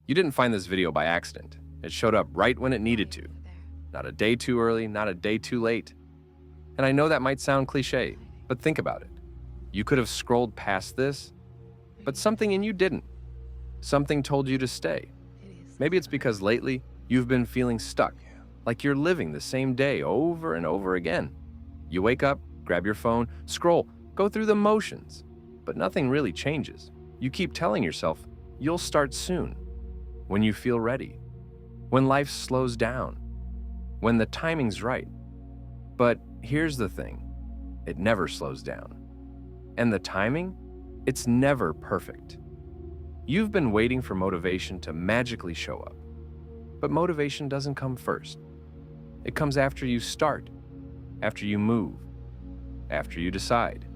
You didn't find this video by accident. It showed up right when it needed to. Not a day too early, not a day too late. And I know that might sound cliche, but think about it. You could have scrolled past this, but something in you didn't. Something told you to stay. Maybe it's because lately you've been feeling stuck, like you're living the same day over and over again. You wake up, grab your phone, scroll, go through the motions, but nothing really changes. You keep telling yourself you'll start soon, when you feel ready, when life slows down, when the timing's right. But here's the thing, it never slows down. And the timing, it's never perfect. You've been waiting for motivation to magically show up. But motivation doesn't come first. It comes after you start, after you move, after you decide.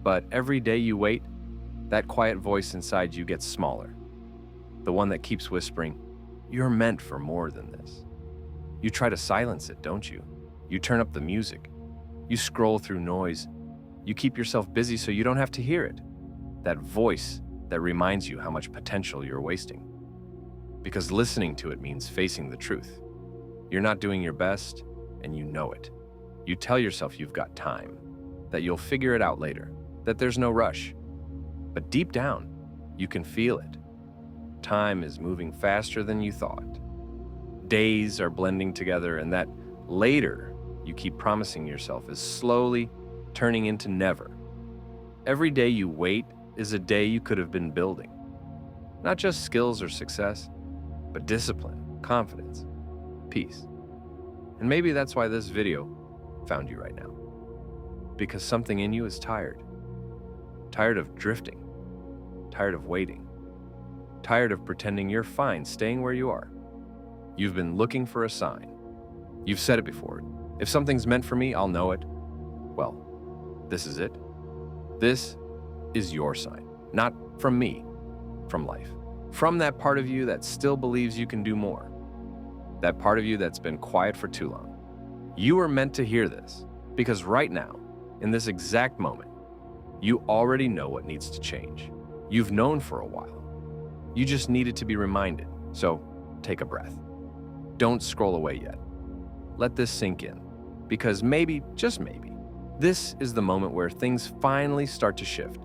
But every day you wait, that quiet voice inside you gets smaller. The one that keeps whispering, "You're meant for more than this." You try to silence it, don't you? You turn up the music. You scroll through noise. You keep yourself busy so you don't have to hear it. That voice that reminds you how much potential you're wasting. Because listening to it means facing the truth. You're not doing your best, and you know it. You tell yourself you've got time, that you'll figure it out later, that there's no rush. But deep down, you can feel it. Time is moving faster than you thought. Days are blending together, and that later you keep promising yourself is slowly turning into never. Every day you wait is a day you could have been building. Not just skills or success, but discipline, confidence, peace. And maybe that's why this video found you right now. Because something in you is tired. Tired of drifting. Tired of waiting. Tired of pretending you're fine staying where you are. You've been looking for a sign. You've said it before. If something's meant for me, I'll know it. Well, this is it. This is your sign. Not from me, from life. From that part of you that still believes you can do more. That part of you that's been quiet for too long. You are meant to hear this, because right now, in this exact moment, you already know what needs to change. You've known for a while. You just needed to be reminded. So take a breath. Don't scroll away yet. Let this sink in, because maybe, just maybe, this is the moment where things finally start to shift.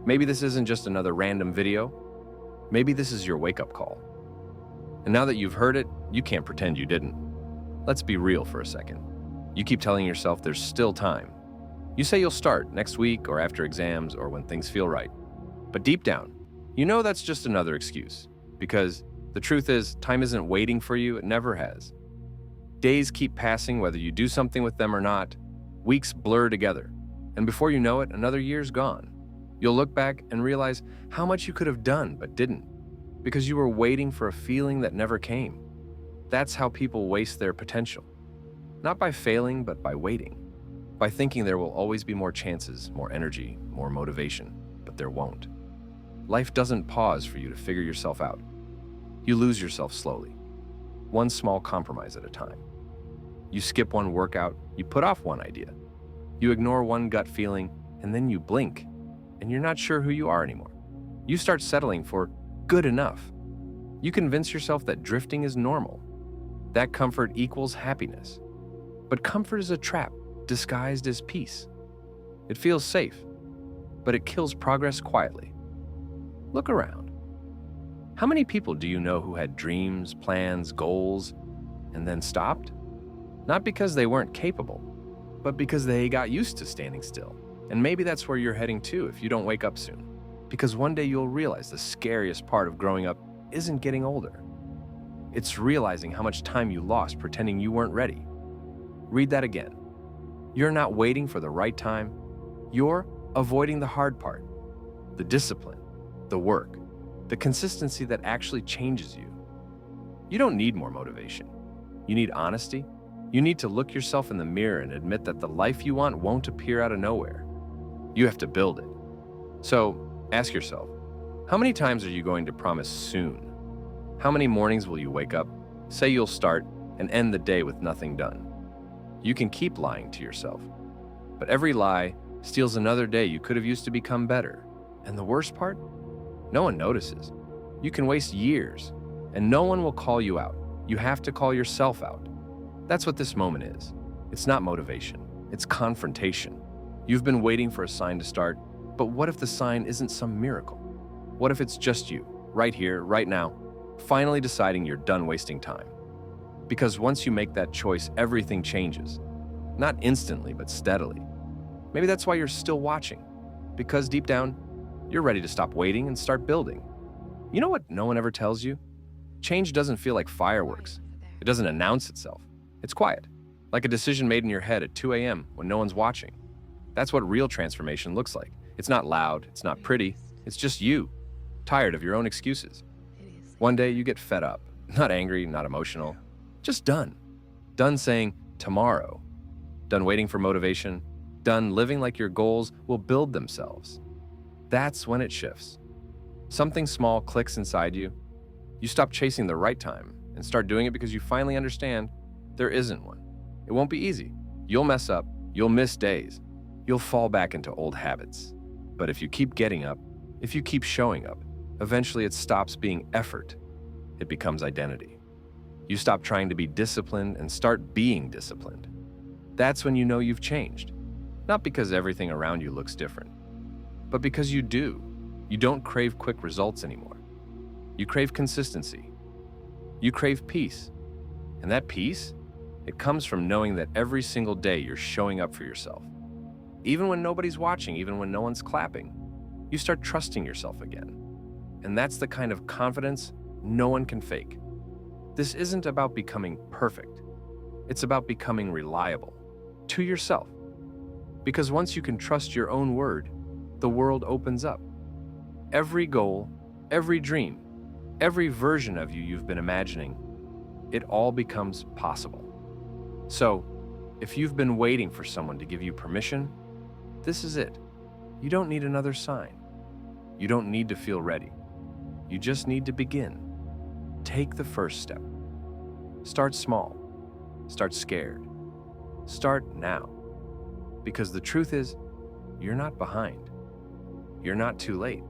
Maybe this isn't just another random video. Maybe this is your wake-up call. And now that you've heard it, you can't pretend you didn't. Let's be real for a second. You keep telling yourself there's still time. You say you'll start next week or after exams or when things feel right. But deep down, you know that's just another excuse. Because the truth is, time isn't waiting for you, it never has. Days keep passing whether you do something with them or not. Weeks blur together. And before you know it, another year's gone. You'll look back and realize how much you could have done but didn't, because you were waiting for a feeling that never came. That's how people waste their potential. Not by failing, but by waiting. By thinking there will always be more chances, more energy, more motivation, but there won't. Life doesn't pause for you to figure yourself out. You lose yourself slowly, one small compromise at a time. You skip one workout, you put off one idea. You ignore one gut feeling, and then you blink, and you're not sure who you are anymore. You start settling for good enough. You convince yourself that drifting is normal, that comfort equals happiness. But comfort is a trap disguised as peace. It feels safe, but it kills progress quietly. Look around. How many people do you know who had dreams, plans, goals, and then stopped? Not because they weren't capable, but because they got used to standing still. And maybe that's where you're heading to if you don't wake up soon. Because one day you'll realize the scariest part of growing up isn't getting older. It's realizing how much time you lost pretending you weren't ready. Read that again. You're not waiting for the right time. You're avoiding the hard part, the discipline, the work, the consistency that actually changes you. You don't need more motivation. You need honesty. You need to look yourself in the mirror and admit that the life you want won't appear out of nowhere. You have to build it. So ask yourself, how many times are you going to promise soon? How many mornings will you wake up, say you'll start, and end the day with nothing done? You can keep lying to yourself, but every lie steals another day you could have used to become better. And the worst part? No one notices. You can waste years, and no one will call you out. You have to call yourself out. That's what this moment is. It's not motivation, it's confrontation. You've been waiting for a sign to start, but what if the sign isn't some miracle? What if it's just you, right here, right now, finally deciding you're done wasting time? Because once you make that choice, everything changes. Not instantly, but steadily. Maybe that's why you're still watching. Because deep down, you're ready to stop waiting and start building. You know what no one ever tells you? Change doesn't feel like fireworks. It doesn't announce itself. It's quiet, like a decision made in your head at 2 a.m. when no one's watching. That's what real transformation looks like. It's not loud, it's not pretty, it's just you, tired of your own excuses. One day you get fed up, not angry, not emotional, just done. Done saying tomorrow. Done waiting for motivation. Done living like your goals will build themselves. That's when it shifts. Something small clicks inside you. You stop chasing the right time and start doing it because you finally understand there isn't one. It won't be easy. You'll mess up. You'll miss days. You'll fall back into old habits. But if you keep getting up, if you keep showing up, eventually it stops being effort. It becomes identity. You stop trying to be disciplined and start being disciplined. That's when you know you've changed. Not because everything around you looks different, but because you do. You don't crave quick results anymore. You crave consistency. You crave peace. And that peace, it comes from knowing that every single day you're showing up for yourself. Even when nobody's watching, even when no one's clapping, you start trusting yourself again. And that's the kind of confidence no one can fake. This isn't about becoming perfect. It's about becoming reliable to yourself. Because once you can trust your own word, the world opens up. Every goal, every dream, every version of you you've been imagining, it all becomes possible. So, if you've been waiting for someone to give you permission, this is it. You don't need another sign. You don't need to feel ready. You just need to begin. Take the first step. Start small. Start scared. Start now. Because the truth is, you're not behind. You're not too late.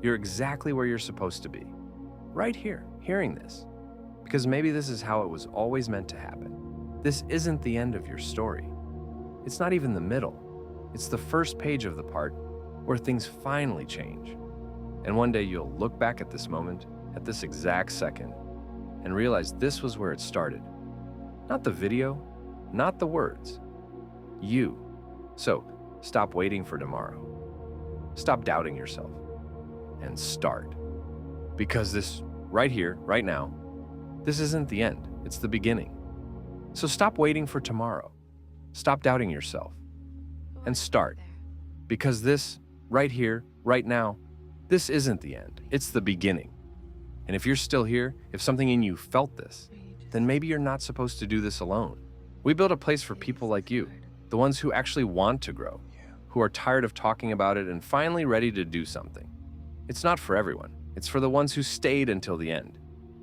You're exactly where you're supposed to be. Right here, hearing this. Because maybe this is how it was always meant to happen. This isn't the end of your story. It's not even the middle. It's the first page of the part where things finally change. And one day you'll look back at this moment, at this exact second, and realize this was where it started. Not the video, not the words. You. So, stop waiting for tomorrow. Stop doubting yourself. And start. Because this, right here, right now, this isn't the end, it's the beginning. So stop waiting for tomorrow. Stop doubting yourself. And start. Because this, right here, right now, this isn't the end, it's the beginning. And if you're still here, if something in you felt this, then maybe you're not supposed to do this alone. We built a place for people like you, the ones who actually want to grow, who are tired of talking about it and finally ready to do something. It's not for everyone. It's for the ones who stayed until the end,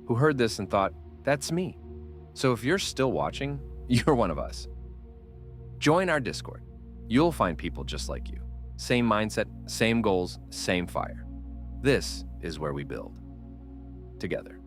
who heard this and thought, that's me. So if you're still watching, you're one of us. Join our Discord. You'll find people just like you. Same mindset, same goals, same fire. This is where we build together.